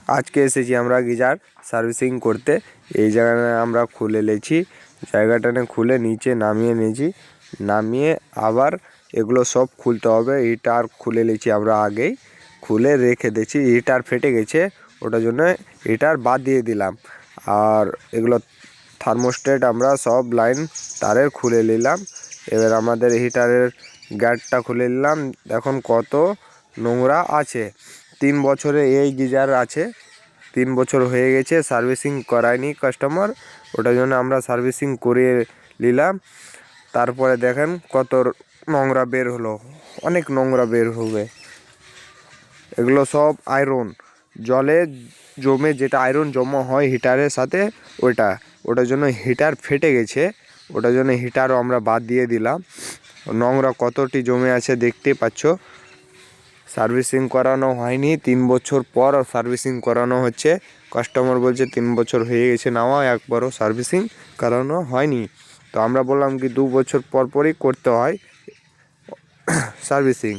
আজকে এসেছি আমরা গিজার সার্ভিসিং করতে। এই জায়গাটা আমরা খুলে নিয়েছি, জায়গাটা খুলে নিচে নামিয়ে নিয়েছি, নামিয়ে আবার এগুলো সব খুলতে হবে। হিটার খুলে নিয়েছি আমরা আগেই, খুলে রেখে দিয়েছি। হিটার ফেটে গেছে, ওটার জন্য হিটার বাদ দিয়ে দিলাম। আর এগুলো থার্মোস্টেট আমরা সব লাইন তারের খুলে নিলাম। এবার আমাদের হিটারের গার্ডটা খুলে নিলাম। এখন কত নোংরা আছে। 3 বছরে এই গিজার আছে, 3 বছর হয়ে গেছে, সার্ভিসিং করায়নি কাস্টমার, ওটার জন্য আমরা সার্ভিসিং করে নিলাম। তারপরে দেখেন কত নোংরা বের হলো, অনেক নোংরা বের হবে। এগুলো সব আয়রন, জলে জমে যেটা আয়রন জমা হয় হিটারের সাথে, ওটার জন্য হিটার ফেটে গেছে, ওটার জন্য হিটারও আমরা বাদ দিয়ে দিলাম। নোংরা কতটি জমে আছে দেখতে পাচ্ছ। সার্ভিসিং করানো হয়নি, 3 বছর পর সার্ভিসিং করানো হচ্ছে। কাস্টমার বলছে 3 বছর হয়ে গেছে নেওয়া, একবারও সার্ভিসিং করানো হয়নি। তো আমরা বললাম কি 2 বছর পর পরই করতে হয় সার্ভিসিং।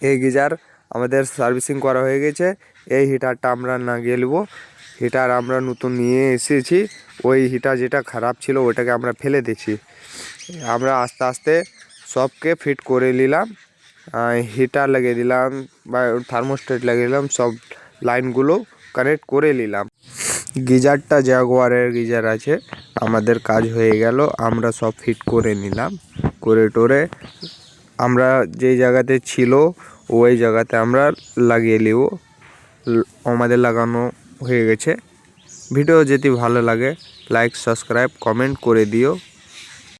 এই গিজার আমাদের সার্ভিসিং করা হয়ে গেছে। এই হিটারটা আমরা লাগিয়ে নেব। হিটার আমরা নতুন নিয়ে এসেছি, ওই হিটার যেটা খারাপ ছিল ওটাকে আমরা ফেলে দিয়েছি। আমরা আস্তে আস্তে সবকে ফিট করে নিলাম, হিটার লাগিয়ে দিলাম বা থার্মোস্টেট লাগিয়ে দিলাম, সব লাইনগুলো কানেক্ট করে নিলাম। গিজারটা জাগুয়ারের গিজার আছে, আমাদের কাজ হয়ে গেল। আমরা সব ফিট করে নিলাম, করে টোরে আমরা যেই জায়গাতে ছিল ওই জায়গাতে আমরা লাগিয়ে নেব। আমাদের লাগানো হয়ে গেছে। ভিডিও যদি ভালো লাগে লাইক সাবস্ক্রাইব কমেন্ট করে দিও।